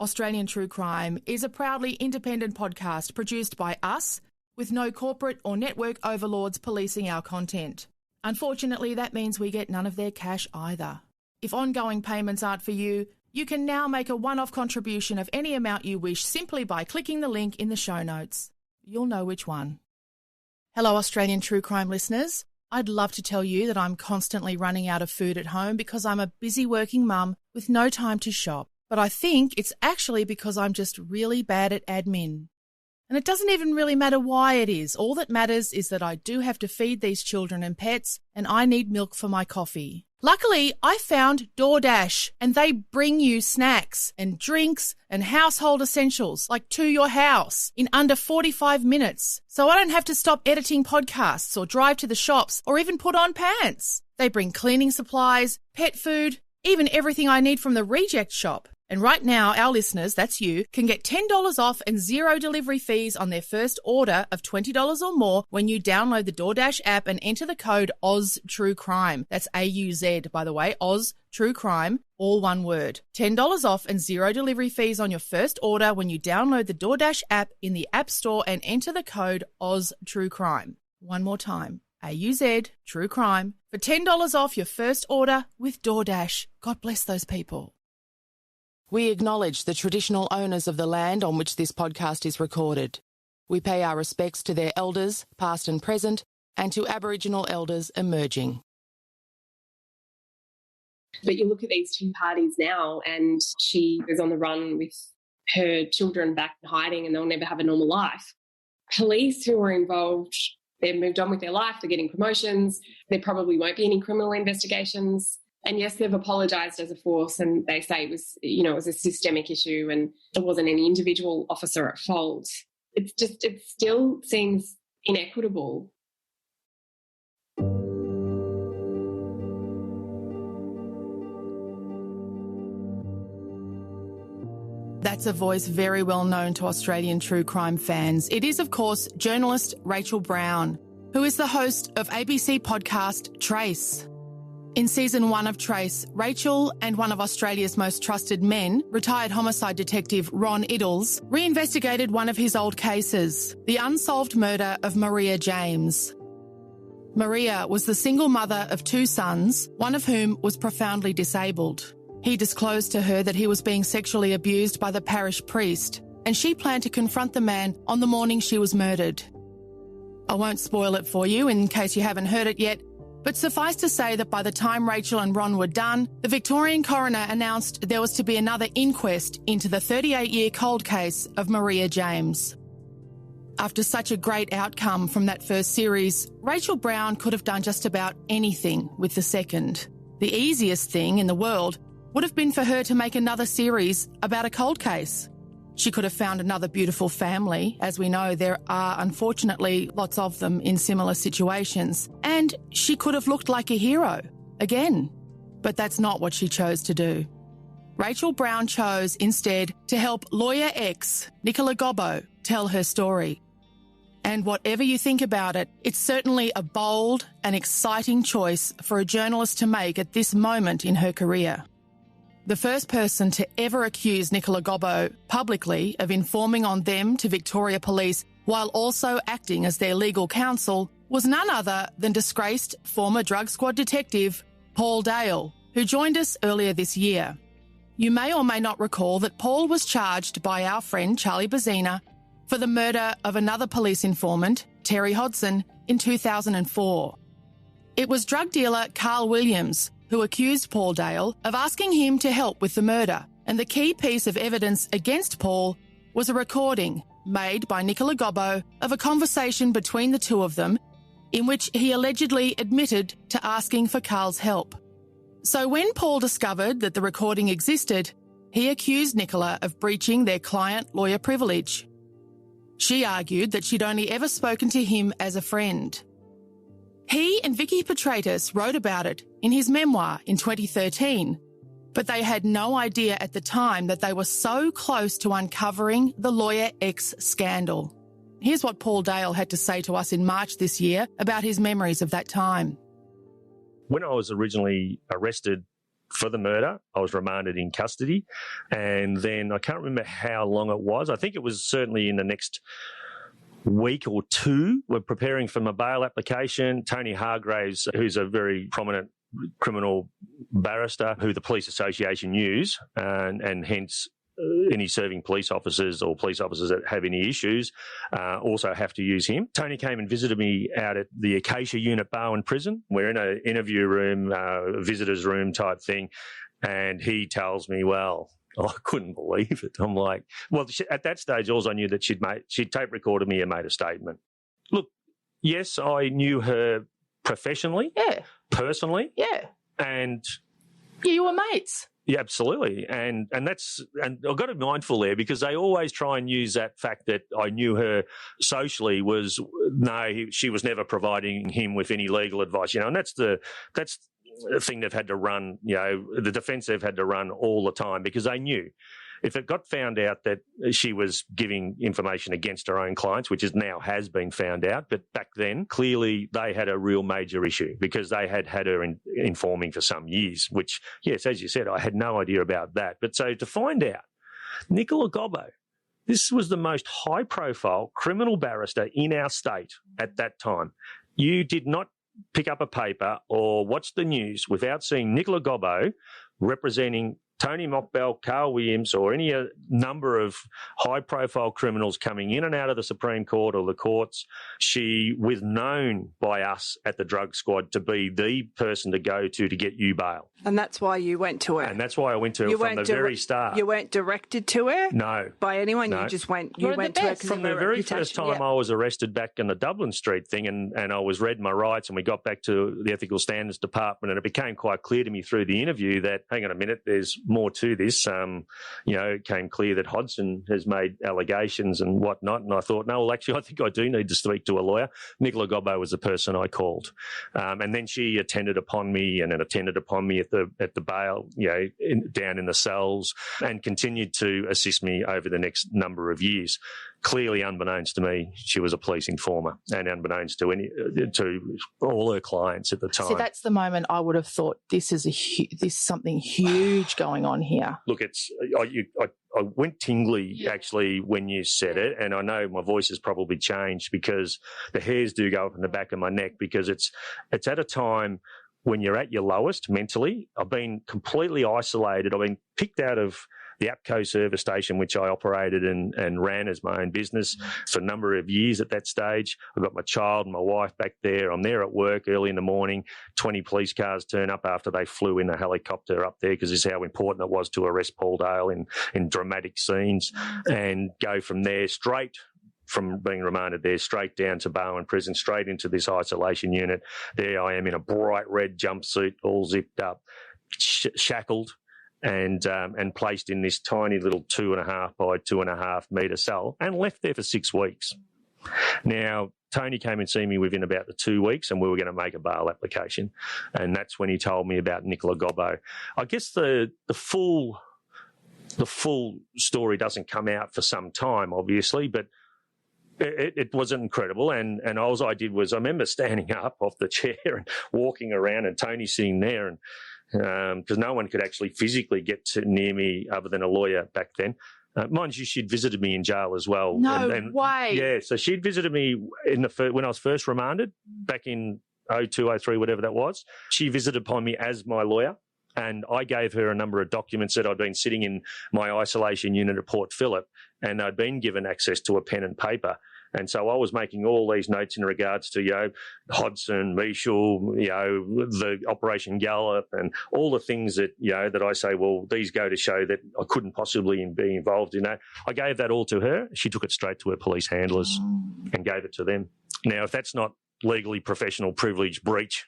Australian True Crime is a proudly independent podcast produced by us, with no corporate or network overlords policing our content. Unfortunately, that means we get none of their cash either. If ongoing payments aren't for you, you can now make a one-off contribution of any amount you wish simply by clicking the link in the show notes. You'll know which one. Hello, Australian True Crime listeners. I'd love to tell you that I'm constantly running out of food at home because I'm a busy working mum with no time to shop. But I think it's actually because I'm just really bad at admin. And it doesn't even really matter why it is. All that matters is that I do have to feed these children and pets, and I need milk for my coffee. Luckily, I found DoorDash, and they bring you snacks and drinks and household essentials, like to your house, in under 45 minutes. So I don't have to stop editing podcasts or drive to the shops or even put on pants. They bring cleaning supplies, pet food, even everything I need from the reject shop. And right now, our listeners, that's you, can get $10 off and zero delivery fees on their first order of $20 or more when you download the DoorDash app and enter the code OzTrueCrime. That's AUZ, by the way, OzTrueCrime, all one word. $10 off and zero delivery fees on your first order when you download the DoorDash app in the App Store and enter the code OzTrueCrime. One more time, AUZ, True Crime, for $10 off your first order with DoorDash. God bless those people. We acknowledge the traditional owners of the land on which this podcast is recorded. We pay our respects to their elders, past and present, and to Aboriginal elders emerging. But you look at these two parties now, and she is on the run with her children back in hiding, and they'll never have a normal life. Police who are involved, they've moved on with their life, they're getting promotions, there probably won't be any criminal investigations. And yes, they've apologised as a force, and they say it was, it was a systemic issue and there wasn't any individual officer at fault. It still seems inequitable. That's a voice very well known to Australian true crime fans. It is, of course, journalist Rachel Brown, who is the host of ABC podcast Trace. In Season 1 of Trace, Rachel and one of Australia's most trusted men, retired homicide detective Ron Iddles, reinvestigated one of his old cases, the unsolved murder of Maria James. Maria was the single mother of two sons, one of whom was profoundly disabled. He disclosed to her that he was being sexually abused by the parish priest, and she planned to confront the man on the morning she was murdered. I won't spoil it for you in case you haven't heard it yet, but suffice to say that by the time Rachel and Ron were done, the Victorian coroner announced there was to be another inquest into the 38-year cold case of Maria James. After such a great outcome from that first series, Rachel Brown could have done just about anything with the second. The easiest thing in the world would have been for her to make another series about a cold case. She could have found another beautiful family. As we know, there are, unfortunately, lots of them in similar situations. And she could have looked like a hero, again. But that's not what she chose to do. Rachel Brown chose, instead, to help lawyer X, Nicola Gobbo, tell her story. And whatever you think about it, it's certainly a bold and exciting choice for a journalist to make at this moment in her career. The first person to ever accuse Nicola Gobbo publicly of informing on them to Victoria Police while also acting as their legal counsel was none other than disgraced former drug squad detective Paul Dale, who joined us earlier this year. You may or may not recall that Paul was charged by our friend Charlie Bazina for the murder of another police informant, Terry Hodson, in 2004. It was drug dealer Carl Williams who accused Paul Dale of asking him to help with the murder, and the key piece of evidence against Paul was a recording made by Nicola Gobbo of a conversation between the two of them in which he allegedly admitted to asking for Carl's help. So when Paul discovered that the recording existed, he accused Nicola of breaching their client-lawyer privilege. She argued that she'd only ever spoken to him as a friend. He and Vicky Petratus wrote about it in his memoir in 2013, but they had no idea at the time that they were so close to uncovering the Lawyer X scandal. Here's what Paul Dale had to say to us in March this year about his memories of that time. When I was originally arrested for the murder. I was remanded in custody. And then I can't remember how long it was. I think it was certainly in the next week or two. We're preparing for my bail application. Tony Hargraves, who's a very prominent criminal barrister who the Police Association use, and hence any serving police officers or police officers that have any issues also have to use him. Tony came and visited me out at the Acacia unit Barwon Prison. We're in an interview room, visitor's room type thing, and he tells me, well, I couldn't believe it. I'm like, well, at that stage, all I knew that she'd tape recorded me and made a statement. Look, yes, I knew her professionally, personally, and you were mates. Yeah, absolutely. And I've got to be mindful there, because they always try and use that fact that I knew her socially she was never providing him with any legal advice, and that's the thing they've had to run, the defence they've had to run all the time, because they knew if it got found out that she was giving information against her own clients, which now has been found out, but back then, clearly they had a real major issue, because they had her informing for some years, which, yes, as you said, I had no idea about that. But so to find out, Nicola Gobbo, this was the most high-profile criminal barrister in our state at that time. You did not pick up a paper or watch the news without seeing Nicola Gobbo representing Tony Mockbell, Carl Williams, or any number of high-profile criminals coming in and out of the Supreme Court or the courts. She was known by us at the Drug Squad to be the person to go to get you bail. And that's why you went to her? And that's why I went to her from the very start. You weren't directed to her? No. By anyone? No. You just went to her? From the very first time I was arrested back in the Dublin Street thing, and I was read my rights, and we got back to the Ethical Standards Department, and it became quite clear to me through the interview that, hang on a minute, there's more to this. It came clear that Hodgson has made allegations and whatnot, and I thought, no, well, actually, I think I do need to speak to a lawyer. Nicola Gobbo was the person I called, and then she attended upon me at the bail, down in the cells, and continued to assist me over the next number of years. Clearly, unbeknownst to me, she was a police informer, and unbeknownst to all her clients at the time. See, that's the moment I would have thought this is something huge going on here. Look, I went tingly actually when you said it, and I know my voice has probably changed because the hairs do go up in the back of my neck, because it's at a time when you're at your lowest mentally. I've been completely isolated. I've been picked out of the APCO service station, which I operated and ran as my own business for a number of years at that stage. I've got my child and my wife back there. I'm there at work early in the morning. 20 police cars turn up after they flew in a helicopter up there, because this is how important it was to arrest Paul Dale in dramatic scenes, and go from there straight from being remanded there straight down to Barwon Prison, straight into this isolation unit. There I am in a bright red jumpsuit, all zipped up, shackled, and placed in this tiny little 2.5 by 2.5 metre cell, and left there for 6 weeks. Now, Tony came and see me within about the 2 weeks, and we were going to make a bail application, and that's when he told me about Nicola Gobbo. I guess the full story doesn't come out for some time, obviously, but it was incredible, and all I did was, I remember standing up off the chair and walking around, and Tony sitting there, and because no one could actually physically get near me other than a lawyer back then. Mind you, she'd visited me in jail as well. No way. Yeah, so she'd visited me when I was first remanded back in 02, 03, whatever that was. She visited upon me as my lawyer, and I gave her a number of documents that I'd been sitting in my isolation unit at Port Phillip, and I'd been given access to a pen and paper. And so I was making all these notes in regards to, Hodgson, Michel, the Operation Gallop, and all the things that, that I say, well, these go to show that I couldn't possibly be involved in that. I gave that all to her. She took it straight to her police handlers and gave it to them. Now, if that's not legally professional privilege breach,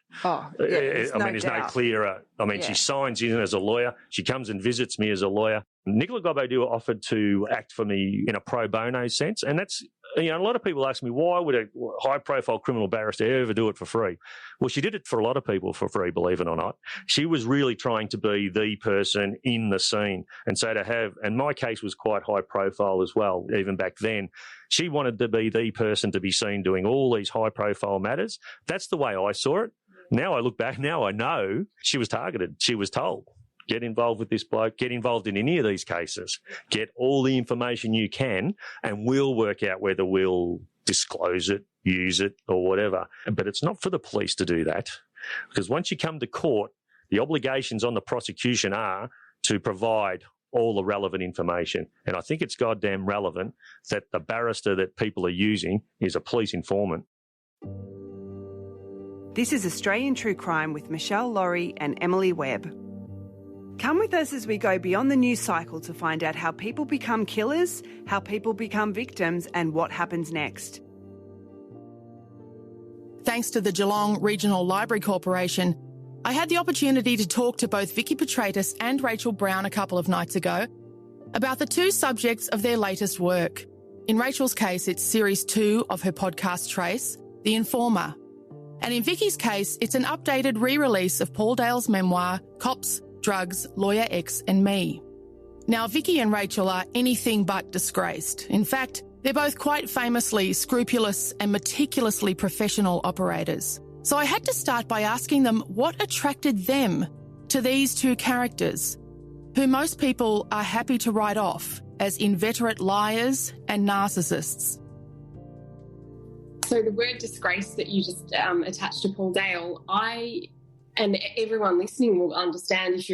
there's no clearer. She signs in as a lawyer. She comes and visits me as a lawyer. Nicola Gobbo offered to act for me in a pro bono sense, and that's, a lot of people ask me, why would a high-profile criminal barrister ever do it for free? Well, she did it for a lot of people for free, believe it or not. She was really trying to be the person in the scene, and so and my case was quite high-profile as well, even back then. She wanted to be the person to be seen doing all these high-profile matters. That's the way I saw it. Now I look back, now I know she was targeted. She was told. Get involved with this bloke. Get involved in any of these cases. Get all the information you can, and we'll work out whether we'll disclose it, use it, or whatever. But it's not for the police to do that, because once you come to court, the obligations on the prosecution are to provide all the relevant information. And I think it's goddamn relevant that the barrister that people are using is a police informant. This is Australian True Crime with Michelle Laurie and Emily Webb. Come with us as we go beyond the news cycle to find out how people become killers, how people become victims, and what happens next. Thanks to the Geelong Regional Library Corporation, I had the opportunity to talk to both Vicky Petratus and Rachel Brown a couple of nights ago about the two subjects of their latest work. In Rachel's case, it's Series 2 of her podcast Trace, The Informer. And in Vicky's case, it's an updated re-release of Paul Dale's memoir, Cops, Drugs, Lawyer X and Me. Now, Vicky and Rachel are anything but disgraced. In fact, they're both quite famously scrupulous and meticulously professional operators. So I had to start by asking them what attracted them to these two characters, who most people are happy to write off as inveterate liars and narcissists. So the word disgrace that you just attached to Paul Dale, and everyone listening will understand if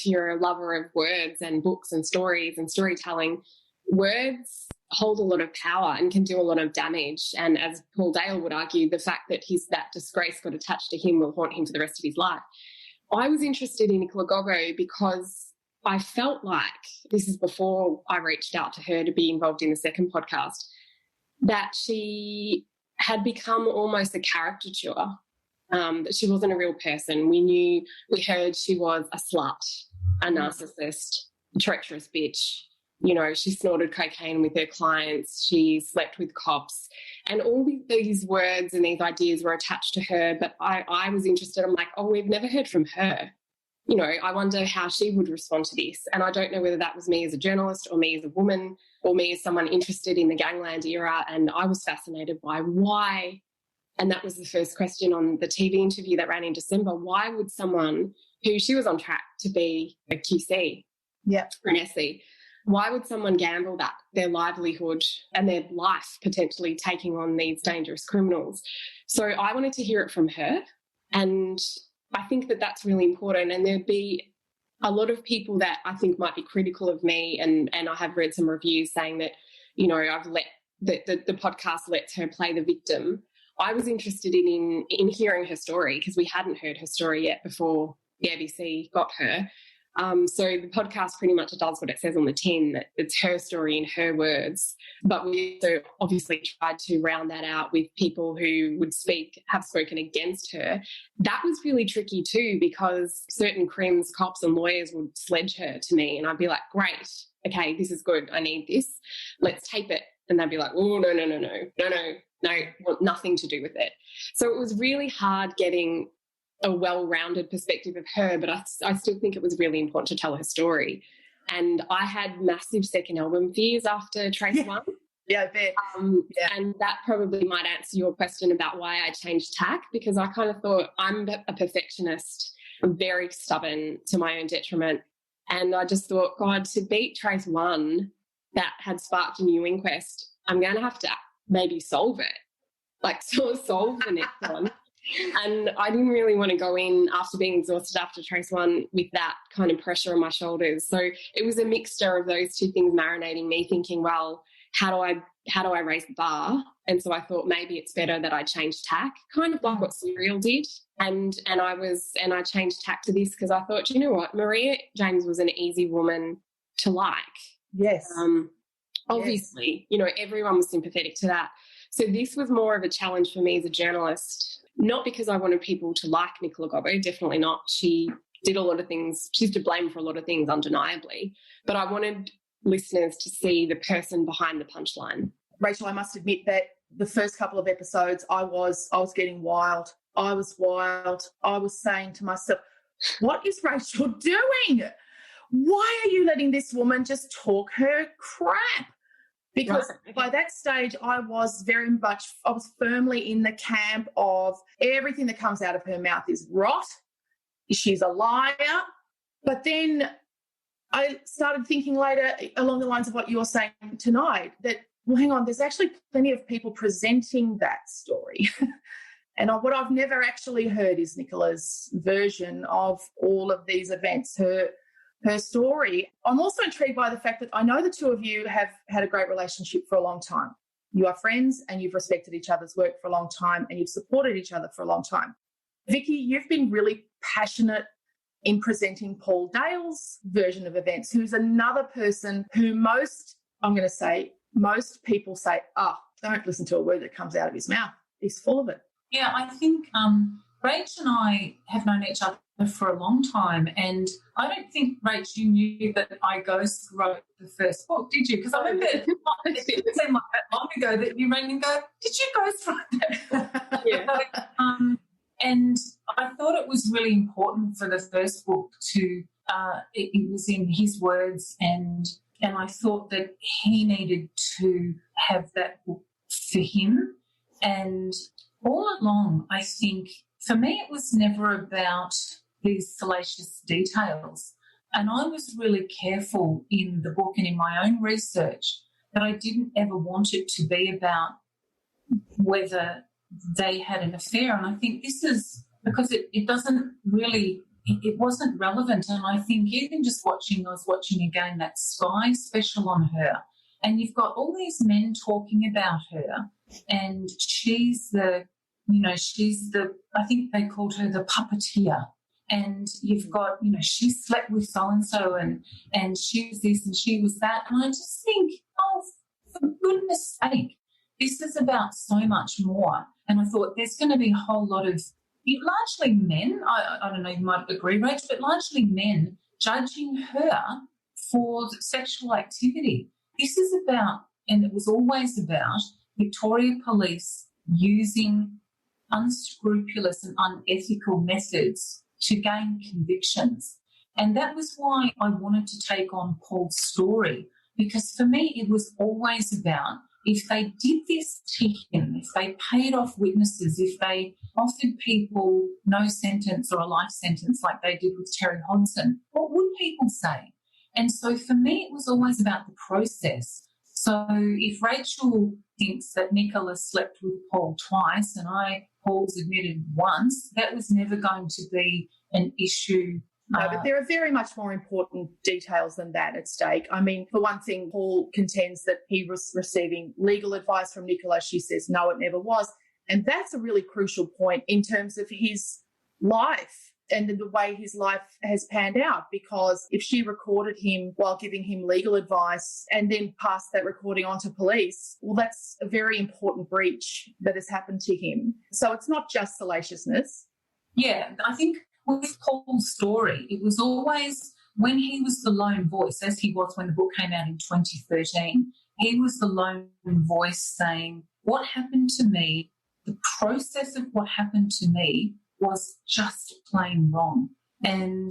you're a lover of words and books and stories and storytelling, words hold a lot of power and can do a lot of damage. And as Paul Dale would argue, the fact that that disgrace got attached to him will haunt him for the rest of his life. I was interested in Nicola Goggo because I felt like, this is before I reached out to her to be involved in the second podcast, that she had become almost a caricature. That she wasn't a real person. We heard she was a slut, a narcissist, a treacherous bitch. You know, she snorted cocaine with her clients. She slept with cops. And all these words and these ideas were attached to her. But I was interested. I'm like, oh, we've never heard from her. You know, I wonder how she would respond to this. And I don't know whether that was me as a journalist or me as a woman or me as someone interested in the gangland era. And I was fascinated by why. And that was the first question on the TV interview that ran in December. Why would someone who she was on track to be a QC for an SE, why would someone gamble that, their livelihood and their life potentially taking on these dangerous criminals? So I wanted to hear it from her. And I think that that's really important. And there'd be a lot of people that I think might be critical of me. And I have read some reviews saying that, you know, I've let the podcast lets her play the victim. I was interested in hearing her story because we hadn't heard her story yet before the ABC got her. So the podcast pretty much does what it says on the tin, that it's her story in her words. But we also obviously tried to round that out with people who have spoken against her. That was really tricky too, because certain crims, cops and lawyers would sledge her to me and I'd be like, great, okay, this is good. I need this. Let's tape it. And they'd be like, oh, no, want nothing to do with it. So it was really hard getting a well-rounded perspective of her, but I still think it was really important to tell her story. And I had massive second album fears after Trace 1. Yeah, I bet. And that probably might answer your question about why I changed tack, because I kind of thought I'm a perfectionist. I'm very stubborn to my own detriment. And I just thought, God, to beat Trace 1 that had sparked a new inquest, I'm going to have to maybe solve it, like sort of solve the next one. And I didn't really want to go in after being exhausted after Trace 1 with that kind of pressure on my shoulders. So it was a mixture of those two things marinating me, thinking, well, how do I raise the bar? And so I thought maybe it's better that I change tack, kind of like what Serial did. And I changed tack to this because I thought, you know what, Maria James was an easy woman to like. Yes. Obviously, you know, everyone was sympathetic to that. So this was more of a challenge for me as a journalist, not because I wanted people to like Nicola Goggo, definitely not. She did a lot of things. She's to blame for a lot of things, undeniably. But I wanted listeners to see the person behind the punchline. Rachel, I must admit that the first couple of episodes, I was getting wild. I was wild. I was saying to myself, what is Rachel doing? Why are you letting this woman just talk her crap? Because by that stage, I was firmly in the camp of everything that comes out of her mouth is rot. She's a liar. But then I started thinking later along the lines of what you're saying tonight, that, well, hang on, there's actually plenty of people presenting that story. And what I've never actually heard is Nicola's version of all of these events, her story. I'm also intrigued by the fact that I know the two of you have had a great relationship for a long time. You are friends and you've respected each other's work for a long time and you've supported each other for a long time. Vicky, you've been really passionate in presenting Paul Dale's version of events, who's another person who most people say, don't listen to a word that comes out of his mouth. He's full of it. Yeah, I think Rach and I have known each other for a long time, and I don't think, Rach, you knew that I ghost wrote the first book, did you? Because I remember it didn't seem like that long ago that you rang and go, did you ghost write that book? Yeah. And I thought it was really important for the first book to, it was in his words, and I thought that he needed to have that book for him. And all along, I think, for me, it was never about these salacious details. And I was really careful in the book and in my own research that I didn't ever want it to be about whether they had an affair. And I think this is because it doesn't really, it wasn't relevant. And I think even just I was watching again that Sky special on her, and you've got all these men talking about her, and she's the, I think they called her the puppeteer. And you've got, she slept with so-and-so and she was this and she was that. And I just think, for goodness sake, this is about so much more. And I thought there's going to be a whole lot of, largely men, I don't know, you might agree, Rach, but largely men judging her for sexual activity. This is about, and it was always about, Victoria Police using unscrupulous and unethical methods to gain convictions. And that was why I wanted to take on Paul's story, because for me it was always about, if they did this to him, if they paid off witnesses, if they offered people no sentence or a life sentence like they did with Terry Hodgson, what would people say? And so for me it was always about the process. So if Rachel thinks that Nicola slept with Paul twice and Paul's admitted once, that was never going to be an issue. No, but there are very much more important details than that at stake. I mean, for one thing, Paul contends that he was receiving legal advice from Nicola. She says, no, it never was. And that's a really crucial point in terms of his life and the way his life has panned out, because if she recorded him while giving him legal advice and then passed that recording on to police, well, that's a very important breach that has happened to him. So it's not just salaciousness. Yeah, I think with Paul's story, it was always when he was the lone voice, as he was when the book came out in 2013, he was the lone voice saying, what happened to me, the process of what happened to me was just plain wrong. And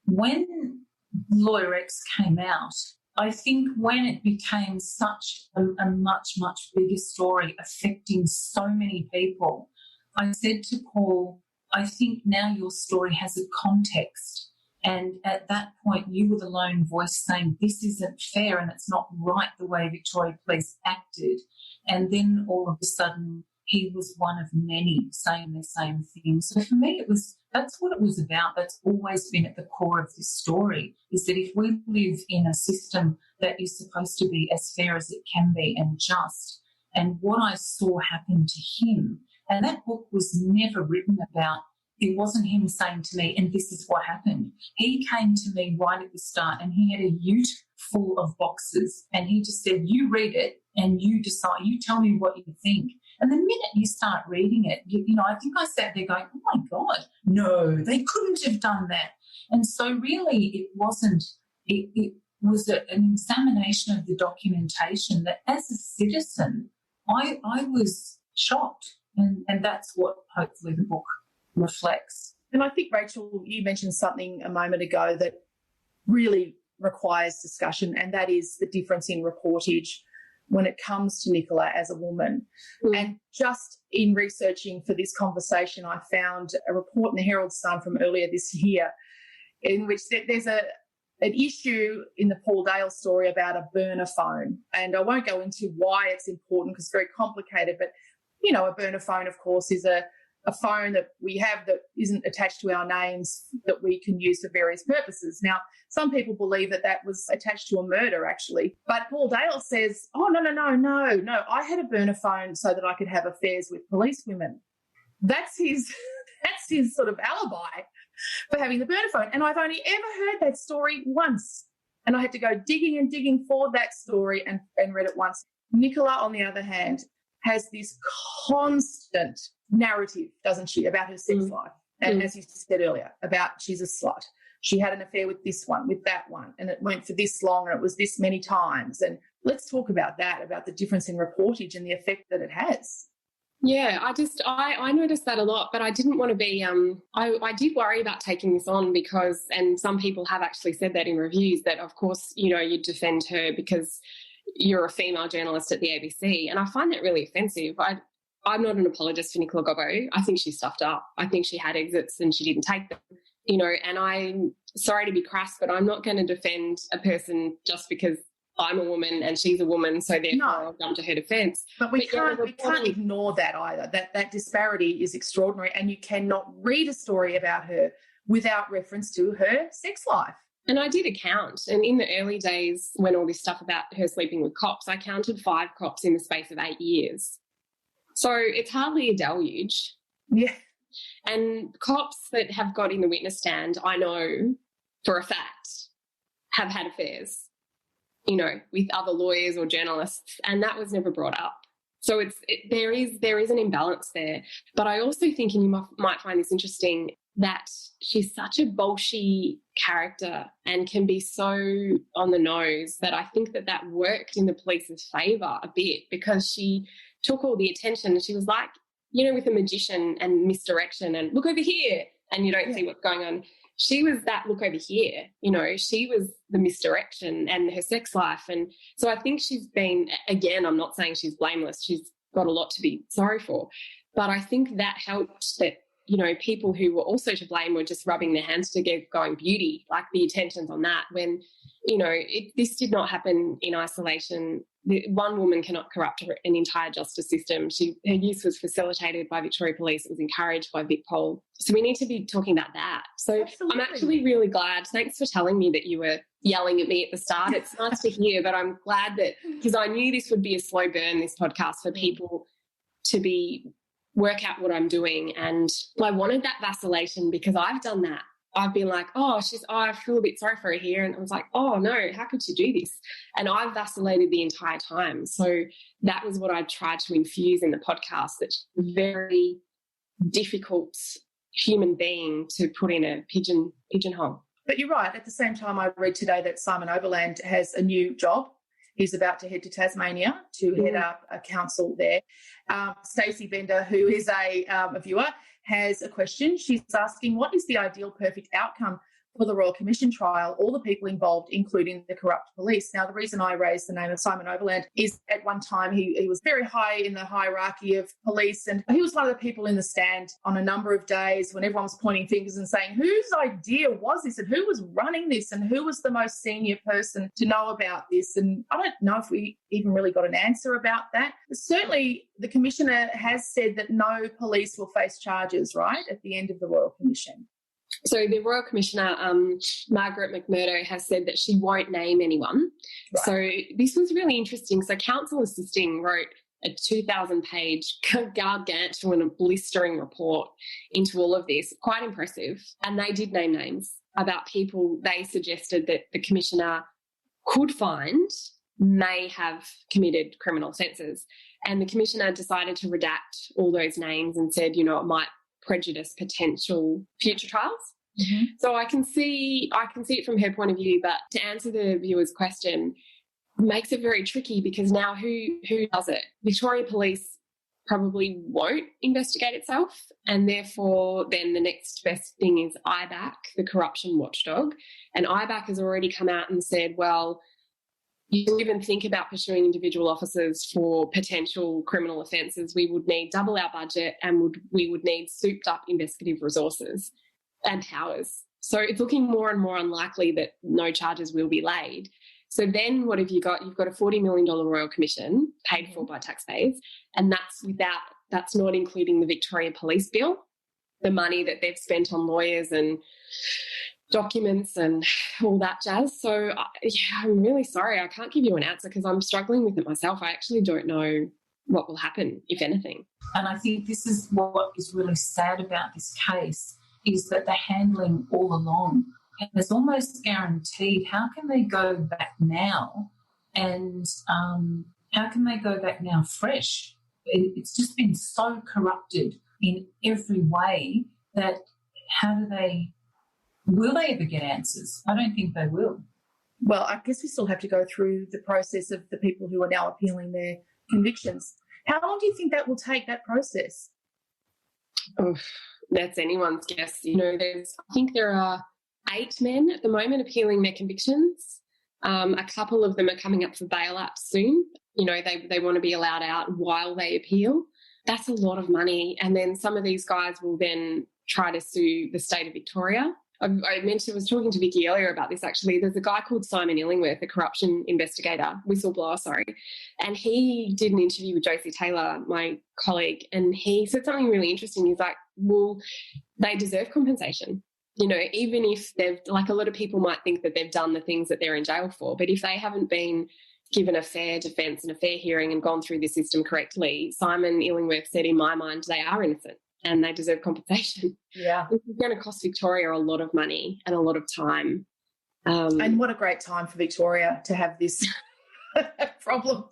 when Lawyer X came out, I think when it became such a much, much bigger story affecting so many people, I said to Paul, I think now your story has a context. And at that point, you were the lone voice saying this isn't fair and it's not right the way Victoria Police acted. And then all of a sudden, he was one of many saying the same thing. So for me, that's what it was about. That's always been at the core of this story, is that if we live in a system that is supposed to be as fair as it can be and just, and what I saw happen to him, and that book was never written about, it wasn't him saying to me, and this is what happened. He came to me right at the start and he had a ute full of boxes and he just said, you read it and you decide, you tell me what you think. And the minute you start reading it, I think I sat there going, oh, my God, no, they couldn't have done that. And so really it wasn't, it was an examination of the documentation that as a citizen, I was shocked. And that's what hopefully the book reflects. And I think, Rachel, you mentioned something a moment ago that really requires discussion, and that is the difference in reportage when it comes to Nicola as a woman. And just in researching for this conversation, I found a report in the Herald Sun from earlier this year in which there's an issue in the Paul Dale story about a burner phone. And I won't go into why it's important because it's very complicated. But, you know, a burner phone, of course, is a phone that we have that isn't attached to our names that we can use for various purposes. Now, some people believe that that was attached to a murder, actually. But Paul Dale says, oh, no. I had a burner phone so that I could have affairs with police women. That's his sort of alibi for having the burner phone. And I've only ever heard that story once. And I had to go digging for that story and read it once. Nicola, on the other hand, has this constant narrative, doesn't she, about her sex life. And as you said earlier, about she's a slut. She had an affair with this one, with that one, and it went for this long and it was this many times. And let's talk about that, about the difference in reportage and the effect that it has. Yeah, I noticed that a lot, but I didn't want to be, I did worry about taking this on because, and some people have actually said that in reviews, that of course, you know, you defend her because you're a female journalist at the ABC. And I find that really offensive. I'm not an apologist for Nicola Gobbo. I think she stuffed up. I think she had exits and she didn't take them, you know, and I'm sorry to be crass, but I'm not going to defend a person just because I'm a woman and she's a woman, so therefore I'll jump to her defence. But we can't ignore that either. That disparity is extraordinary, and you cannot read a story about her without reference to her sex life. And I did a count, and in the early days when all this stuff about her sleeping with cops, I counted 5 cops in the space of 8 years. So it's hardly a deluge. Yeah. And cops that have got in the witness stand, I know for a fact, have had affairs, you know, with other lawyers or journalists, and that was never brought up. So there is an imbalance there. But I also think, and you might find this interesting, that she's such a bolshy character and can be so on the nose that I think that worked in the police's favour a bit, because she took all the attention and she was like, you know, with a magician and misdirection and look over here and you don't see what's going on. She was that look over here, you know, she was the misdirection and her sex life. And so I think she's been, again, I'm not saying she's blameless. She's got a lot to be sorry for. But I think that helped that, you know, people who were also to blame were just rubbing their hands together going beauty, like the attentions on that when, you know, this did not happen in isolation. One woman cannot corrupt an entire justice system. Her use was facilitated by Victoria Police. It was encouraged by Vic Pol. So we need to be talking about that. So absolutely. I'm actually really glad. Thanks for telling me that you were yelling at me at the start. It's nice to hear, but I'm glad that, because I knew this would be a slow burn, this podcast, for people to work out what I'm doing. And I wanted that vacillation because I've done that. I've been like, I feel a bit sorry for her here. And I was like, oh, no, how could she do this? And I've vacillated the entire time. So that was what I tried to infuse in the podcast, that she's a very difficult human being to put in a pigeonhole. But you're right. At the same time, I read today that Simon Overland has a new job. He's about to head to Tasmania to head up a council there. Stacey Bender, who is a viewer, has a question. She's asking, what is the ideal perfect outcome for the Royal Commission trial, all the people involved, including the corrupt police? Now, the reason I raised the name of Simon Overland is at one time he was very high in the hierarchy of police, and he was one of the people in the stand on a number of days when everyone was pointing fingers and saying, whose idea was this and who was running this and who was the most senior person to know about this? And I don't know if we even really got an answer about that. But certainly the Commissioner has said that no police will face charges, right, at the end of the Royal Commission. So the Royal Commissioner, Margaret McMurdo, has said that she won't name anyone. Right. So this was really interesting. So Counsel Assisting wrote a 2,000-page gargantuan and blistering report into all of this, quite impressive. And they did name names about people they suggested that the Commissioner could find may have committed criminal offences. And the Commissioner decided to redact all those names and said, you know, it might prejudice potential future trials. Mm-hmm. So I can see it from her point of view, but to answer the viewer's question, makes it very tricky because now who does it? Victoria Police probably won't investigate itself, and therefore then the next best thing is IBAC, the corruption watchdog. And IBAC has already come out and said, well, you even think about pursuing individual officers for potential criminal offences, we would need double our budget and we would need souped up investigative resources and powers. So it's looking more and more unlikely that no charges will be laid. So then what have you got? You've got a $40 million Royal Commission paid for by taxpayers, and that's not including the Victoria Police bill, the money that they've spent on lawyers and documents and all that jazz. So, I'm really sorry. I can't give you an answer because I'm struggling with it myself. I actually don't know what will happen, if anything. And I think this is what is really sad about this case, is that the handling all along, and it's almost guaranteed. How can they go back now? And how can they go back now fresh? It's just been so corrupted in every way that will they ever get answers? I don't think they will. Well, I guess we still have to go through the process of the people who are now appealing their convictions. How long do you think that will take, that process? Oh, that's anyone's guess. I think there are 8 men at the moment appealing their convictions. A couple of them are coming up for bail up soon. They want to be allowed out while they appeal. That's a lot of money. And then some of these guys will then try to sue the state of Victoria. I was talking to Vicky earlier about this, actually. There's a guy called Simon Illingworth, a corruption whistleblower, and he did an interview with Josie Taylor, my colleague, and he said something really interesting. He's like, well, they deserve compensation. Even if a lot of people might think that they've done the things that they're in jail for, but if they haven't been given a fair defence and a fair hearing and gone through the system correctly, Simon Illingworth said, in my mind, they are innocent and they deserve compensation. Yeah. This is going to cost Victoria a lot of money and a lot of time. And what a great time for Victoria to have this problem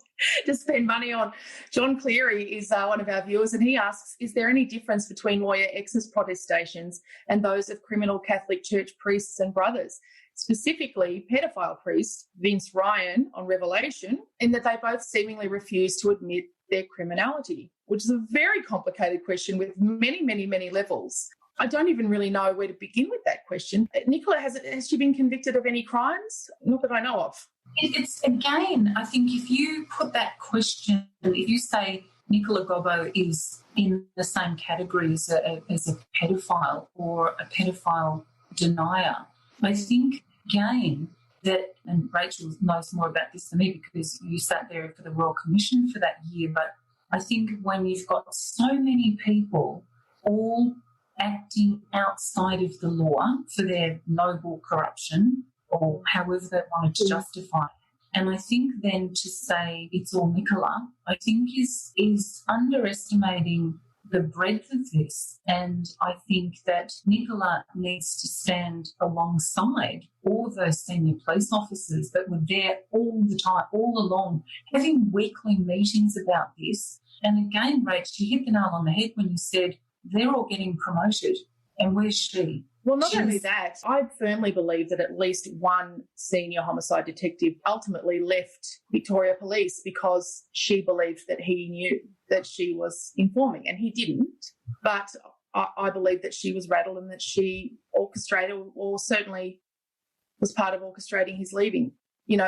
to spend money on. John Cleary is one of our viewers, and he asks, is there any difference between Lawyer X's protestations and those of criminal Catholic Church priests and brothers? Specifically, pedophile priest Vince Ryan on Revelation, in that they both seemingly refuse to admit their criminality, which is a very complicated question with many, many, many levels. I don't even really know where to begin with that question. Nicola, has she been convicted of any crimes? Not that I know of. It's again, I think if you put that question, if you say Nicola Gobbo is in the same category as a pedophile or a pedophile denier, I think again that, and Rachel knows more about this than me because you sat there for the Royal Commission for that year, but I think when you've got so many people all acting outside of the law for their noble corruption or however they wanted to justify it, and I think then to say it's all Nicola, I think is underestimating the breadth of this. And I think that Nicola needs to stand alongside all those senior police officers that were there all the time, all along, having weekly meetings about this. And again, Rach, you hit the nail on the head when you said they're all getting promoted. And where's she? Well, not only that, I firmly believe that at least one senior homicide detective ultimately left Victoria Police because she believed that he knew that she was informing, and he didn't. But I believe that she was rattled and that she orchestrated or certainly was part of orchestrating his leaving.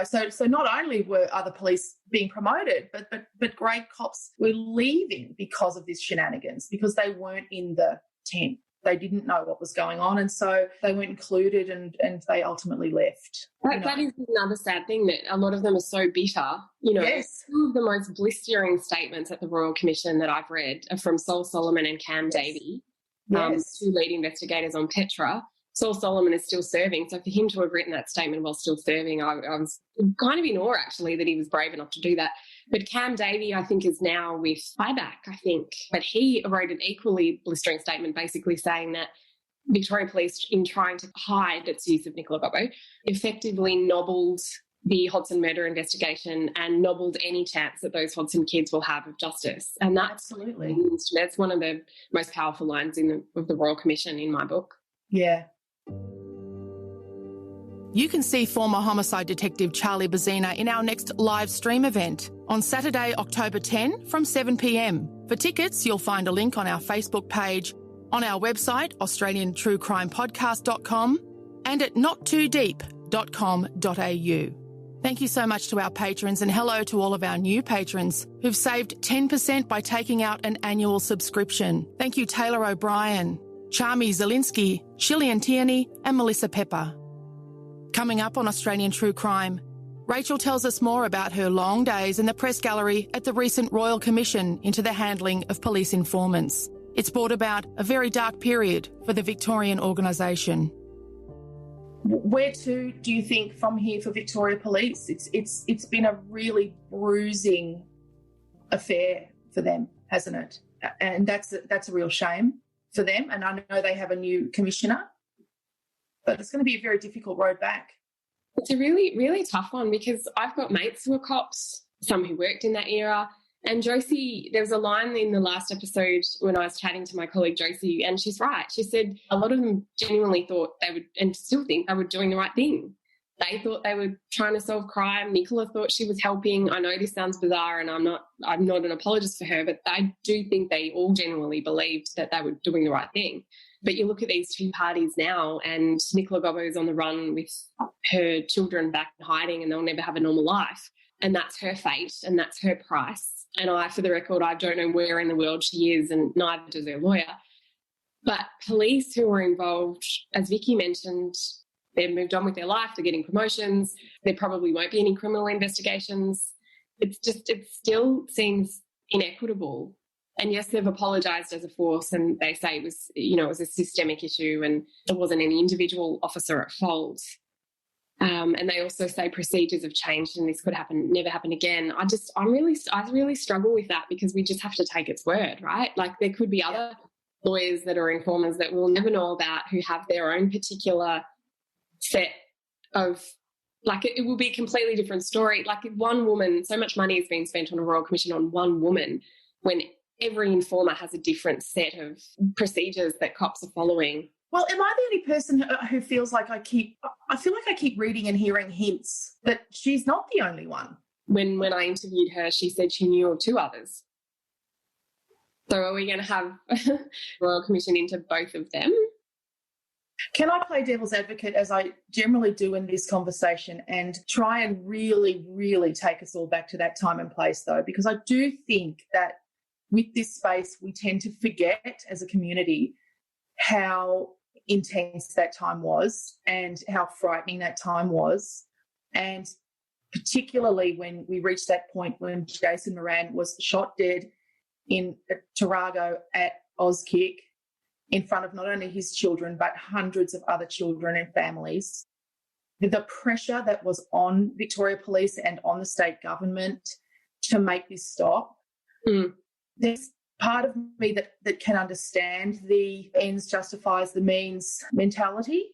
So not only were other police being promoted, but great cops were leaving because of this shenanigans, because they weren't in the tent. They didn't know what was going on, and so they weren't included, and they ultimately left. That is another sad thing, that a lot of them are so bitter. Yes. Some of the most blistering statements at the Royal Commission that I've read are from Saul Solomon and Cam Davey, two lead investigators on Petra. Saul Solomon is still serving, so for him to have written that statement while still serving, I was kind of in awe, actually, that he was brave enough to do that. But Cam Davey, I think, is now with Buyback, I think. But he wrote an equally blistering statement basically saying that Victoria Police, in trying to hide its use of Nicola Gobbo, effectively nobbled the Hodson murder investigation and nobbled any chance that those Hodson kids will have of justice. And that's one of the most powerful lines of the Royal Commission in my book. Yeah. You can see former homicide detective Charlie Bazina in our next live stream event on Saturday, October 10 from 7 p.m. For tickets, you'll find a link on our Facebook page, on our website, australiantruecrimepodcast.com, and at nottoodeep.com.au. Thank you so much to our patrons, and hello to all of our new patrons who've saved 10% by taking out an annual subscription. Thank you, Taylor O'Brien, Charmy Zielinski, Shillian Tierney and Melissa Pepper. Coming up on Australian True Crime, Rachel tells us more about her long days in the press gallery at the recent Royal Commission into the handling of police informants. It's brought about a very dark period for the Victorian organisation. Where to do you think from here for Victoria Police? It's been a really bruising affair for them, hasn't it? And that's a real shame for them. And I know they have a new commissioner, but it's going to be a very difficult road back. It's a really, really tough one because I've got mates who are cops, some who worked in that era. And Josie, there was a line in the last episode when I was chatting to my colleague Josie, and she's right. She said a lot of them genuinely thought they would, and still think they were doing the right thing. They thought they were trying to solve crime. Nicola thought she was helping. I know this sounds bizarre, and I'm not an apologist for her, but I do think they all genuinely believed that they were doing the right thing. But you look at these two parties now, and Nicola Gobbo is on the run with her children back in hiding, and they'll never have a normal life. And that's her fate, and that's her price. And for the record, I don't know where in the world she is, and neither does her lawyer. But police who are involved, as Vicky mentioned, they've moved on with their life, they're getting promotions, there probably won't be any criminal investigations. It still seems inequitable. And yes, they've apologised as a force, and they say it was a systemic issue and there wasn't any individual officer at fault. And they also say procedures have changed and this could never happen again. I really struggle with that because we just have to take its word, right? Like there could be other lawyers that are informers that we'll never know about who have their own particular set of, like it will be a completely different story. Like one woman, so much money is being spent on a Royal Commission on one woman when every informer has a different set of procedures that cops are following. Well, am I the only person who feels like I feel like I keep reading and hearing hints that she's not the only one? When I interviewed her, she said she knew of two others. So are we going to have a Royal Commission into both of them? Can I play devil's advocate, as I generally do in this conversation, and try and really, really take us all back to that time and place, though? Because I do think that with this space, we tend to forget as a community how intense that time was and how frightening that time was. And particularly when we reached that point when Jason Moran was shot dead in Tarago at Auskick in front of not only his children but hundreds of other children and families. The pressure that was on Victoria Police and on the state government to make this stop. There's part of me that can understand the ends justifies the means mentality.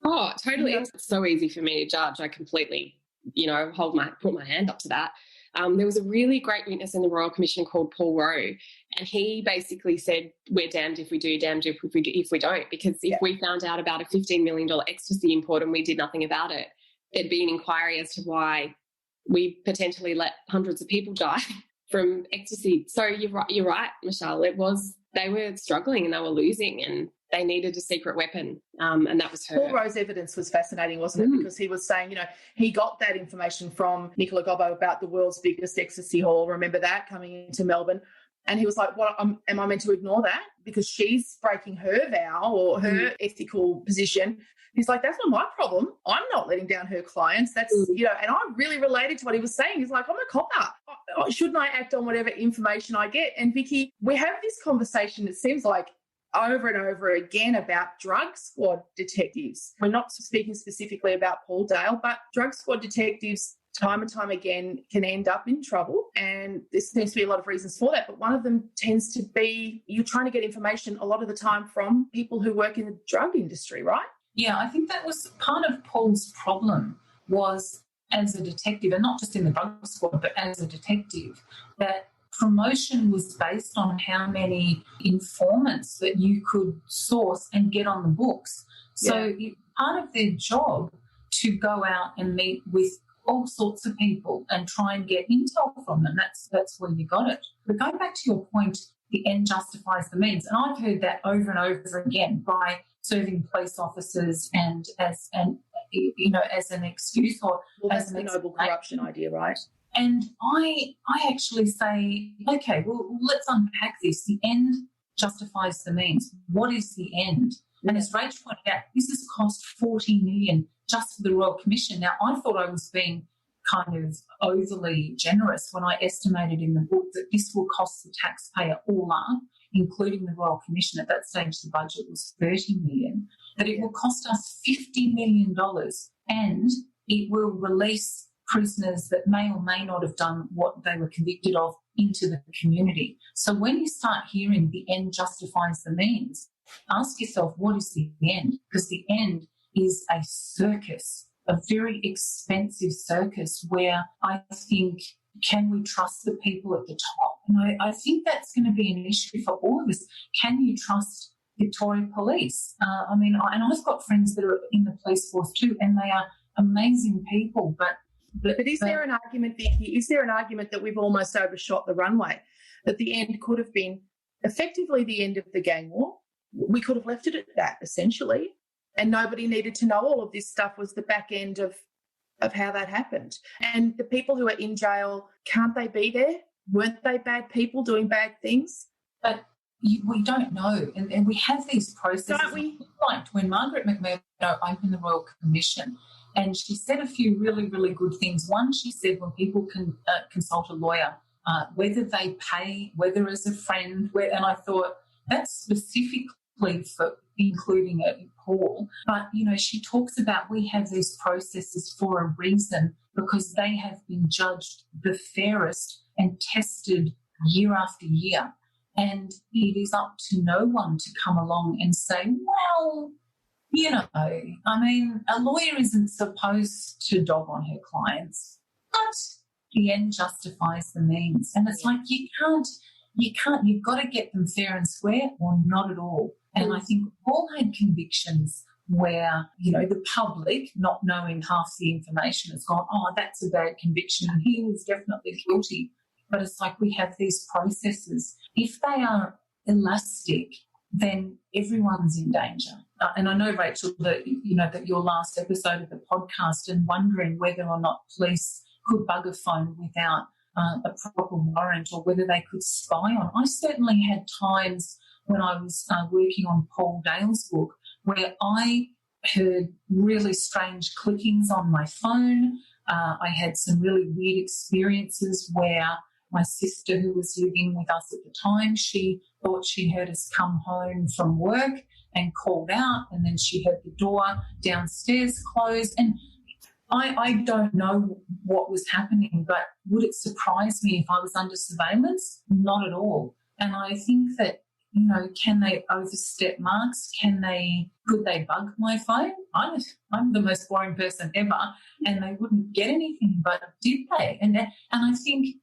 Oh, totally. It's so easy for me to judge. I completely, put my hand up to that. There was a really great witness in the Royal Commission called Paul Rowe, and he basically said, we're damned if we do, damned if we don't, because if we found out about a $15 million ecstasy import and we did nothing about it, there'd be an inquiry as to why we potentially let hundreds of people die from ecstasy. So you're right, Michelle. They were struggling and they were losing and they needed a secret weapon, and that was her. Paul Rowe's evidence was fascinating, wasn't it? Because he was saying, he got that information from Nicola Gobbo about the world's biggest ecstasy hall. Remember that, coming into Melbourne? And he was like, am I meant to ignore that because she's breaking her vow or her ethical position? He's like, that's not my problem. I'm not letting down her clients. That's, and I really related to what he was saying. He's like, I'm a copper. Shouldn't I act on whatever information I get? And Vicky, we have this conversation, it seems like, over and over again about drug squad detectives. We're not speaking specifically about Paul Dale, but drug squad detectives time and time again can end up in trouble, and there seems to be a lot of reasons for that, but one of them tends to be you're trying to get information a lot of the time from people who work in the drug industry, right? Yeah, I think that was part of Paul's problem, was as a detective, and not just in the drug squad, but as a detective, that promotion was based on how many informants that you could source and get on the books. So it's part of their job to go out and meet with all sorts of people and try and get intel from them. That's where you got it. But going back to your point, the end justifies the means, and I've heard that over and over again by serving police officers and as an excuse or that's the noble corruption idea, right? And I actually say, okay, well, let's unpack this. The end justifies the means. What is the end? And as Rach pointed out, this has cost $40 million just for the Royal Commission. Now, I thought I was being kind of overly generous when I estimated in the book that this will cost the taxpayer all up, including the Royal Commission. At that stage, the budget was $30 million, that it will cost us $50 million, and it will release prisoners that may or may not have done what they were convicted of into the community. So when you start hearing the end justifies the means, ask yourself, what is the end? Because the end is a circus, a very expensive circus where I think, can we trust the people at the top? And I think that's going to be an issue for all of us. Can you trust Victoria Police? And I've got friends that are in the police force too, and they are amazing people. But is there an argument, Vicky, is there an argument that we've almost overshot the runway, that the end could have been effectively the end of the gang war? We could have left it at that, essentially, and nobody needed to know all of this stuff was the back end of how that happened. And the people who are in jail, can't they be there? Weren't they bad people doing bad things? But we don't know, and we have these processes. Don't we? Like when Margaret McMurdo opened the Royal Commission, and she said a few really, really good things. One, she said when people can consult a lawyer, whether they pay, whether as a friend, and I thought that's specifically for including Paul. But, she talks about we have these processes for a reason because they have been judged the fairest and tested year after year. And it is up to no one to come along and say, well, a lawyer isn't supposed to dog on her clients, but the end justifies the means. And it's like you can't, you've got to get them fair and square or not at all. And I think we've all had convictions where, the public, not knowing half the information, has gone, oh, that's a bad conviction and he was definitely guilty. But it's like we have these processes. If they are elastic, then everyone's in danger. And I know, Rachel, that your last episode of the podcast and wondering whether or not police could bug a phone without a proper warrant or whether they could spy on. I certainly had times when I was working on Paul Dale's book where I heard really strange clickings on my phone. I had some really weird experiences where my sister, who was living with us at the time, she thought she heard us come home from work and called out, and then she heard the door downstairs close. And I don't know what was happening, but would it surprise me if I was under surveillance? Not at all. And I think that, can they overstep marks? Could they bug my phone? I'm the most boring person ever, and they wouldn't get anything, but did they? And I think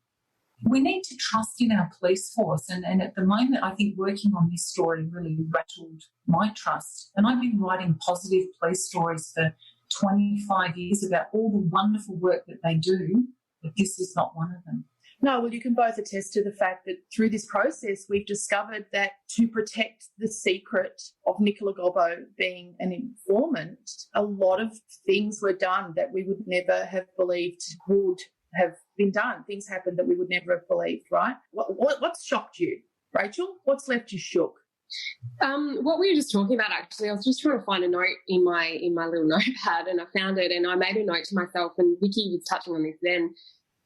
we need to trust in our police force. And at the moment, I think working on this story really rattled my trust. And I've been writing positive police stories for 25 years about all the wonderful work that they do, but this is not one of them. No, well, you can both attest to the fact that through this process, we've discovered that to protect the secret of Nicola Gobbo being an informant, a lot of things were done that we would never have believed would have been done. Things happened that we would never have believed, right? What's shocked you, Rachel? What's left you shook? What we were just talking about, actually, I was just trying to find a note in my little notepad, and I found it, and I made a note to myself, and Vicky was touching on this then.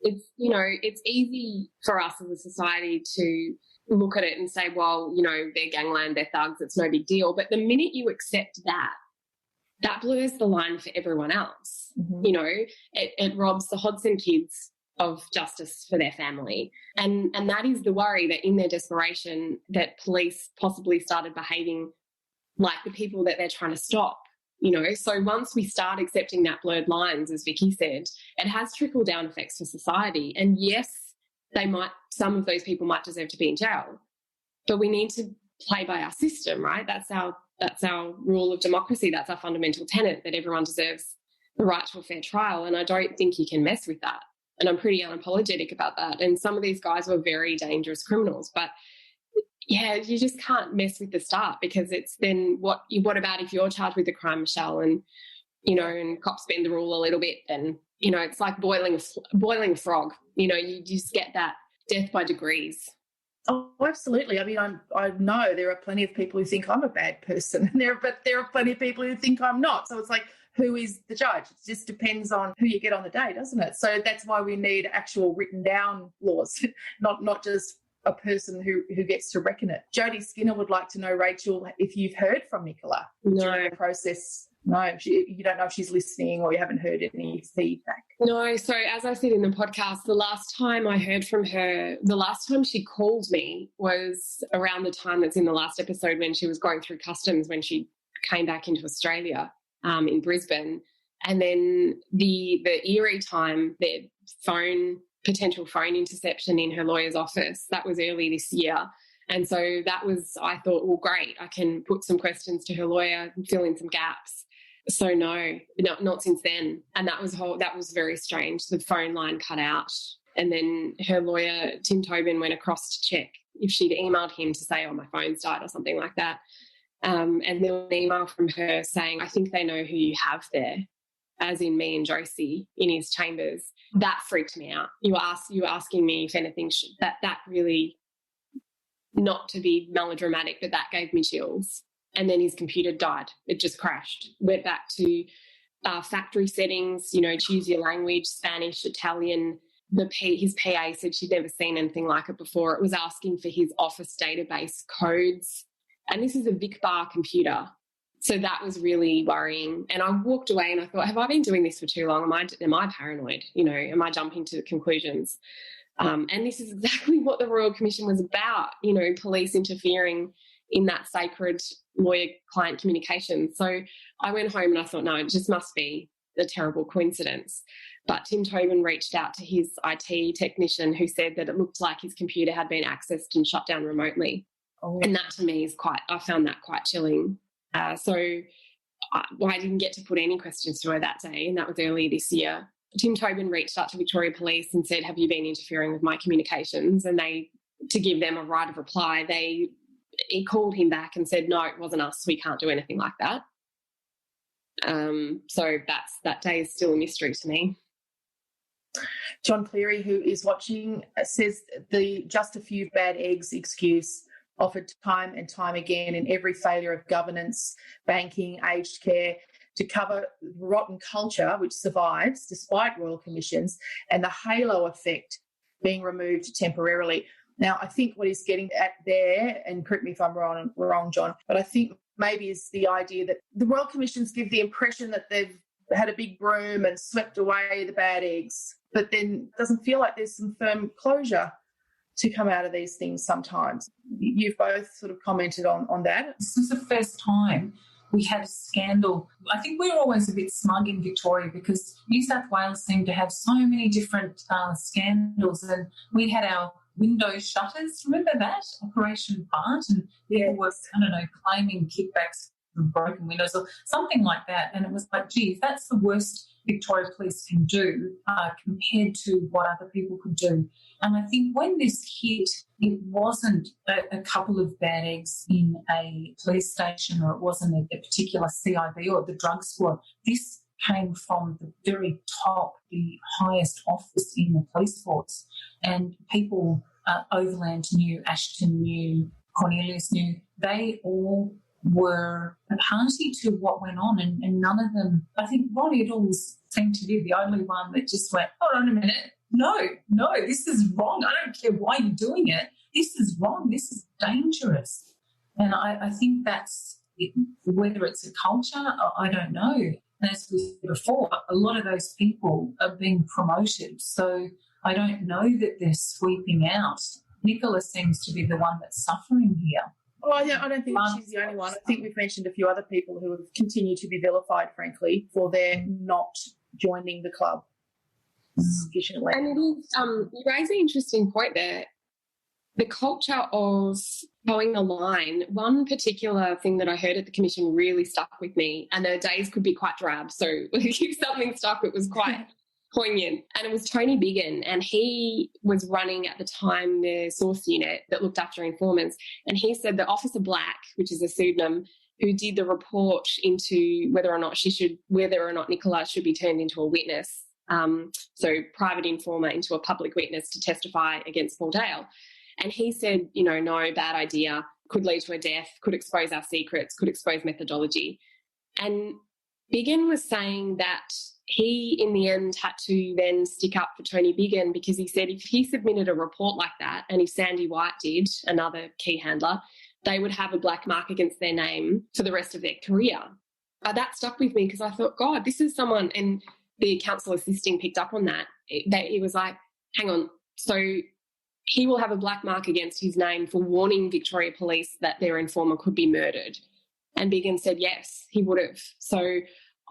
It's easy for us as a society to look at it and say, well, they're gangland, they're thugs, it's no big deal. But the minute you accept that blurs the line for everyone else. Mm-hmm. It robs the Hodson kids of justice for their family. And that is the worry, that in their desperation that police possibly started behaving like the people that they're trying to stop. So once we start accepting that blurred lines, as Vicky said, it has trickle-down effects for society. And yes, some of those people might deserve to be in jail, but we need to play by our system, right? That's our rule of democracy. That's our fundamental tenet, that everyone deserves the right to a fair trial. And I don't think you can mess with that. And I'm pretty unapologetic about that. And some of these guys were very dangerous criminals, but yeah, you just can't mess with the start, because it's then what about if you're charged with a crime, Michelle, and cops bend the rule a little bit, then it's like boiling a frog. You just get that death by degrees. Oh, absolutely. I mean, I know there are plenty of people who think I'm a bad person, but there are plenty of people who think I'm not. So it's like, who is the judge? It just depends on who you get on the day, doesn't it? So that's why we need actual written down laws, not just a person who gets to reckon it. Jodie Skinner would like to know, Rachel, if you've heard from Nicola during the process. No, you don't know if she's listening or you haven't heard any feedback. No, so as I said in the podcast, the last time I heard from her, the last time she called me was around the time that's in the last episode when she was going through customs when she came back into Australia in Brisbane. And then the eerie time, the potential phone interception in her lawyer's office, that was early this year. And so that was, I thought, well, great, I can put some questions to her lawyer and fill in some gaps. So no, not since then. And that was very strange. The phone line cut out. And then her lawyer, Tim Tobin, went across to check if she'd emailed him to say, oh, my phone's died or something like that. And there was an email from her saying, I think they know who you have there, as in me and Josie in his chambers. That freaked me out. You were asking me if anything, that really, not to be melodramatic, but that gave me chills. And then his computer died. It just crashed. Went back to factory settings, choose your language, Spanish, Italian. His PA said she'd never seen anything like it before. It was asking for his office database codes. And this is a Vic Bar computer. So that was really worrying. And I walked away and I thought, have I been doing this for too long? Am I paranoid? Am I jumping to conclusions? And this is exactly what the Royal Commission was about, police interfering in that sacred lawyer-client communication. So I went home and I thought, no, it just must be a terrible coincidence. But Tim Tobin reached out to his IT technician who said that it looked like his computer had been accessed and shut down remotely. Oh. And that to me I found that quite chilling. So I didn't get to put any questions to her that day, and that was earlier this year. Tim Tobin reached out to Victoria Police and said, have you been interfering with my communications? And to give them a right of reply, he called him back and said, no, it wasn't us. We can't do anything like that. So that day is still a mystery to me. John Cleary, who is watching, says the just a few bad eggs excuse offered time and time again in every failure of governance, banking, aged care, to cover rotten culture which survives despite royal commissions and the halo effect being removed temporarily. Now, I think what he's getting at there, and correct me if I'm wrong, John, but I think maybe is the idea that the royal commissions give the impression that they've had a big broom and swept away the bad eggs, but then it doesn't feel like there's some firm closure to come out of these things sometimes. You've both sort of commented on that. This was the first time we had a scandal. I think we were always a bit smug in Victoria because New South Wales seemed to have so many different scandals, and we had our window shutters. Remember that? Operation Bart, and people were, claiming kickbacks from broken windows or something like that. And it was like, gee, if that's the worst Victoria Police can do compared to what other people could do. And I think when this hit, it wasn't a couple of bad eggs in a police station, or it wasn't a particular CIB or the drug squad. This came from the very top, the highest office in the police force. And people, Overland knew, Ashton knew, Cornelius knew, they all were a party to what went on, and none of them, I think Ron Iddles seemed to be the only one that just went, hold on a minute, no, this is wrong. I don't care why you're doing it. This is wrong. This is dangerous. And I think that's it. Whether it's a culture, I don't know. And as we said before, a lot of those people are being promoted. So I don't know that they're sweeping out. Nicola seems to be the one that's suffering here. Well, I don't think she's the only one. I think we've mentioned a few other people who have continued to be vilified, frankly, for their not joining the club sufficiently. And it is, you raise an interesting point there. The culture of towing the line, one particular thing that I heard at the commission really stuck with me, and the days could be quite drab, so if something stuck, it was quite poignant. And it was Tony Biggin, and he was running at the time the source unit that looked after informants, and he said that Officer Black, which is a pseudonym, who did the report into whether or not Nicola should be turned into a witness, so private informer into a public witness to testify against Paul Dale. And he said, you know, no, bad idea, could lead to a death, could expose our secrets, could expose methodology. And Biggin was saying that he, in the end, had to then stick up for Tony Biggin because he said if he submitted a report like that and if Sandy White did, another key handler, they would have a black mark against their name for the rest of their career. That stuck with me because I thought, God, this is someone, and the counsel assisting picked up on that. It was like, hang on, so he will have a black mark against his name for warning Victoria Police that their informer could be murdered. And Biggin said yes, he would have. So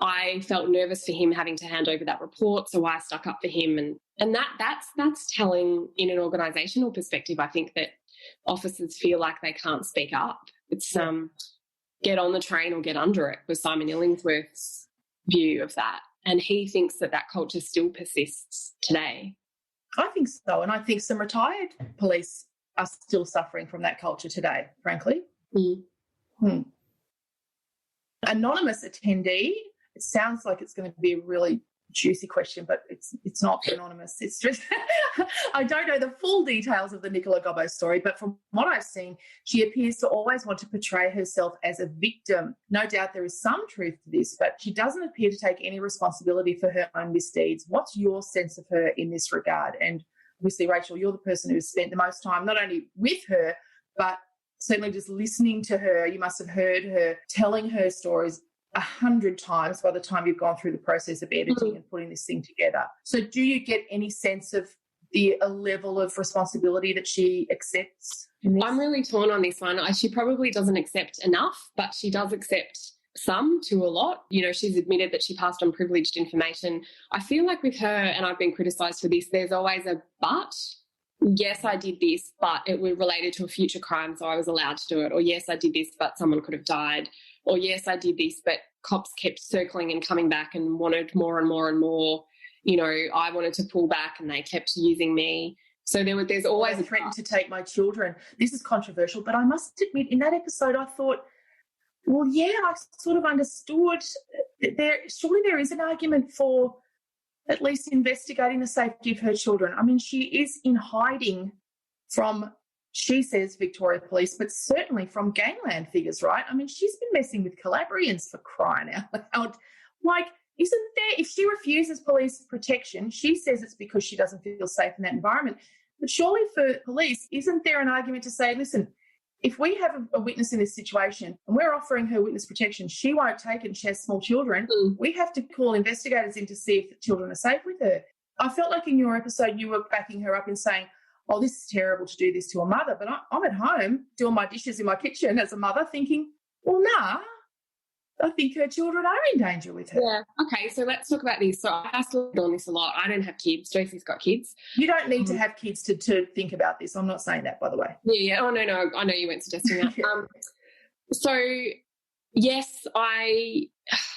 I felt nervous for him having to hand over that report, so I stuck up for him. And that's telling in an organisational perspective. I think that officers feel like they can't speak up. It's get on the train or get under it was Simon Illingsworth's view of that. And he thinks that culture still persists today. I think so. And I think some retired police are still suffering from that culture today, frankly. Anonymous attendee, it sounds like it's going to be a really juicy question, but it's not anonymous. It's just I don't know the full details of the Nicola Gobbo story, but from what I've seen, she appears to always want to portray herself as a victim. No doubt there is some truth to this, but she doesn't appear to take any responsibility for her own misdeeds. What's your sense of her in this regard? And obviously, Rachel, you're the person who's spent the most time not only with her, but certainly just listening to her. You must have heard her telling her stories 100 times by the time you've gone through the process of editing and putting this thing together. So do you get any sense of the level of responsibility that she accepts in this? I'm really torn on this one. She probably doesn't accept enough, but she does accept some to a lot. You know, she's admitted that she passed on privileged information. I feel like with her, and I've been criticised for this, there's always a but. Yes, I did this, but it was related to a future crime, so I was allowed to do it. Or yes, I did this, but someone could have died. Or yes, I did this, but cops kept circling and coming back and wanted more and more and more. You know, I wanted to pull back and they kept using me. So there's always a threat to take my children. This is controversial, but I must admit in that episode I thought, well, yeah, I sort of understood that surely there is an argument for at least investigating the safety of her children. I mean, she is in hiding from, she says, Victoria Police, but certainly from gangland figures, right? I mean, she's been messing with Calabrians for crying out loud. Like, isn't there, if she refuses police protection, she says it's because she doesn't feel safe in that environment. But surely for police, isn't there an argument to say, listen, if we have a witness in this situation and we're offering her witness protection, she won't take it and she has small children, we have to call investigators in to see if the children are safe with her. I felt like in your episode you were backing her up and saying, oh, this is terrible to do this to a mother, but I'm at home doing my dishes in my kitchen as a mother thinking, well, nah, I think her children are in danger with her. Yeah. Okay, so let's talk about this. So I hustled on this a lot. I don't have kids. Joyce's got kids. You don't need to have kids to think about this. I'm not saying that, by the way. Yeah. Oh, no. I know you weren't suggesting that. So, yes,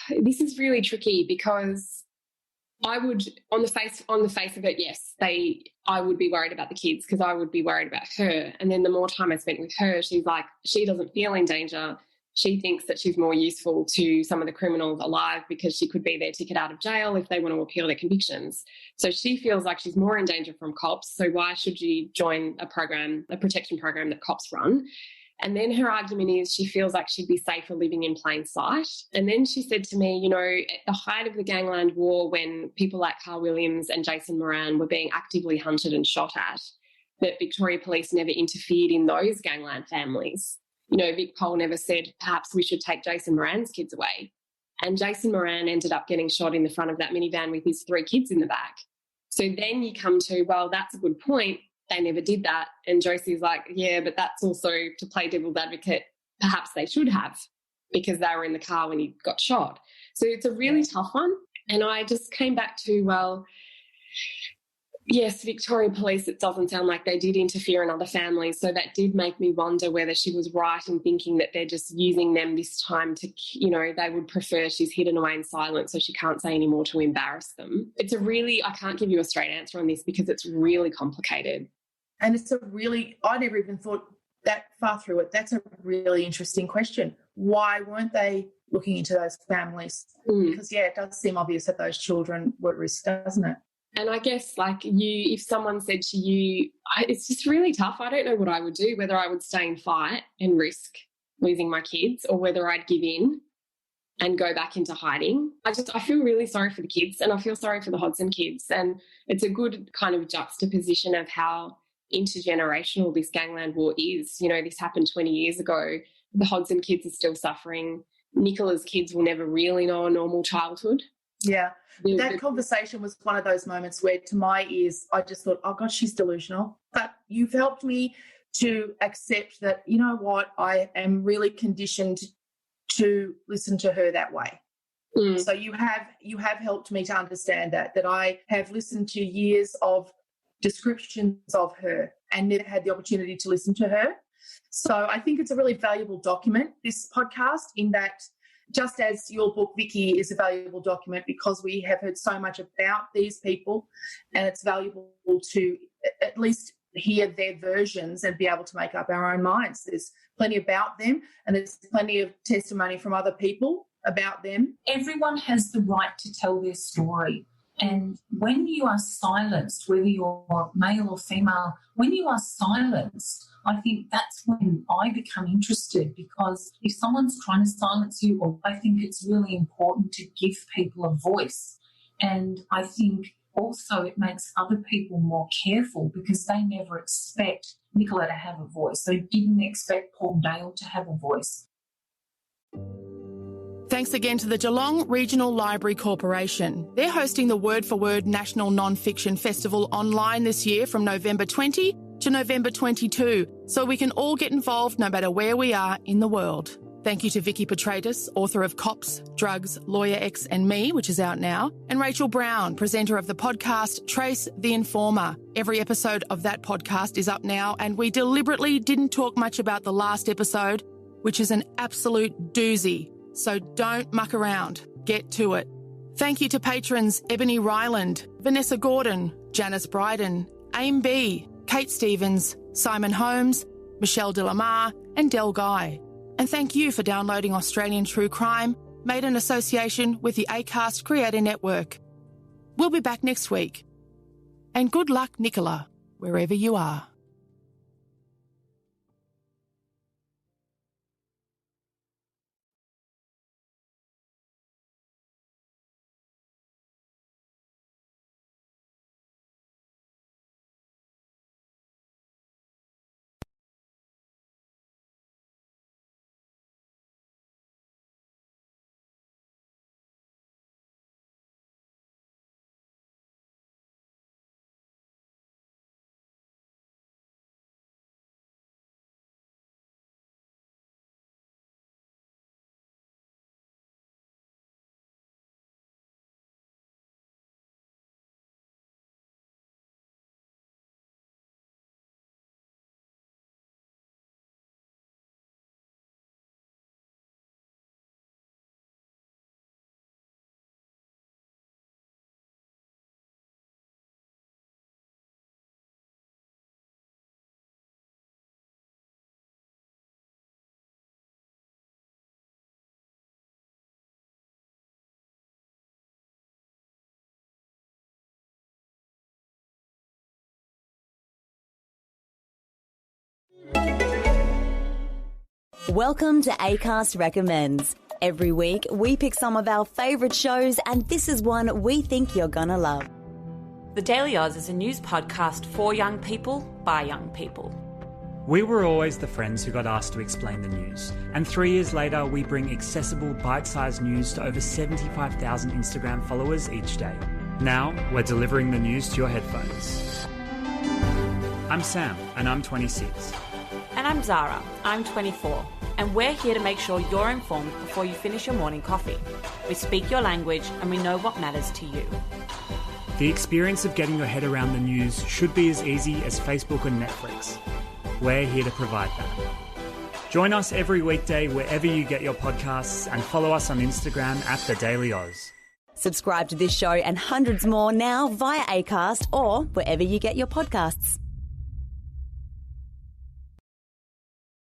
this is really tricky because I would, on the face of it, yes, I would be worried about the kids because I would be worried about her. And then the more time I spent with her, she's like, she doesn't feel in danger. She thinks that she's more useful to some of the criminals alive because she could be their ticket out of jail if they want to appeal their convictions. So she feels like she's more in danger from cops. So why should she join a protection program that cops run? And then her argument is she feels like she'd be safer living in plain sight. And then she said to me, you know, at the height of the gangland war, when people like Carl Williams and Jason Moran were being actively hunted and shot at, that Victoria Police never interfered in those gangland families. You know, Vic Pole never said, perhaps we should take Jason Moran's kids away. And Jason Moran ended up getting shot in the front of that minivan with his 3 kids in the back. So then you come to, well, that's a good point. They never did that. And Josie's like, yeah, but that's also to play devil's advocate. Perhaps they should have because they were in the car when he got shot. So it's a really tough one. And I just came back to, well, yes, Victoria Police, it doesn't sound like they did interfere in other families. So that did make me wonder whether she was right in thinking that they're just using them this time to, you know, they would prefer she's hidden away in silence so she can't say any more to embarrass them. It's I can't give you a straight answer on this because it's really complicated. And I never even thought that far through it. That's a really interesting question. Why weren't they looking into those families? Because, yeah, it does seem obvious that those children were at risk, doesn't it? And I guess if someone said to you, it's just really tough. I don't know what I would do, whether I would stay and fight and risk losing my kids or whether I'd give in and go back into hiding. I feel really sorry for the kids and I feel sorry for the Hodson kids. And it's a good kind of juxtaposition of how intergenerational this gangland war is. You know, this happened 20 years ago. The Hodson kids are still suffering. Nicola's kids will never really know a normal childhood. Yeah. That conversation was one of those moments where to my ears, I just thought, oh, God, she's delusional. But you've helped me to accept that, you know what, I am really conditioned to listen to her that way. So you have helped me to understand that I have listened to years of descriptions of her and never had the opportunity to listen to her. So I think it's a really valuable document, this podcast, in that just as your book, Vicky, is a valuable document because we have heard so much about these people, and it's valuable to at least hear their versions and be able to make up our own minds. There's plenty about them and there's plenty of testimony from other people about them. Everyone has the right to tell their story. And when you are silenced, whether you're male or female, when you are silenced, I think that's when I become interested, because if someone's trying to silence you, I think it's really important to give people a voice. And I think also it makes other people more careful because they never expect Nicola to have a voice. They didn't expect Paul Dale to have a voice. Thanks again to the Geelong Regional Library Corporation. They're hosting the Word for Word National Non-Fiction Festival online this year from November 20 to November 22, so we can all get involved no matter where we are in the world. Thank you to Vicky Petratus, author of Cops, Drugs, Lawyer X and Me, which is out now, and Rachel Brown, presenter of the podcast Trace the Informer. Every episode of that podcast is up now, and we deliberately didn't talk much about the last episode, which is an absolute doozy. So don't muck around. Get to it. Thank you to patrons Ebony Ryland, Vanessa Gordon, Janice Bryden, Aim B, Kate Stevens, Simon Holmes, Michelle Delamar and Del Guy. And thank you for downloading Australian True Crime, made in association with the Acast Creator Network. We'll be back next week. And good luck, Nicola, wherever you are. Welcome to Acast Recommends. Every week, we pick some of our favourite shows, and this is one we think you're gonna love. The Daily Oz is a news podcast for young people, by young people. We were always the friends who got asked to explain the news, and 3 years later, we bring accessible, bite-sized news to over 75,000 Instagram followers each day. Now, we're delivering the news to your headphones. I'm Sam, and I'm 26. And I'm Zara, I'm 24, and we're here to make sure you're informed before you finish your morning coffee. We speak your language and we know what matters to you. The experience of getting your head around the news should be as easy as Facebook and Netflix. We're here to provide that. Join us every weekday wherever you get your podcasts and follow us on Instagram at The Daily Oz. Subscribe to this show and hundreds more now via Acast or wherever you get your podcasts.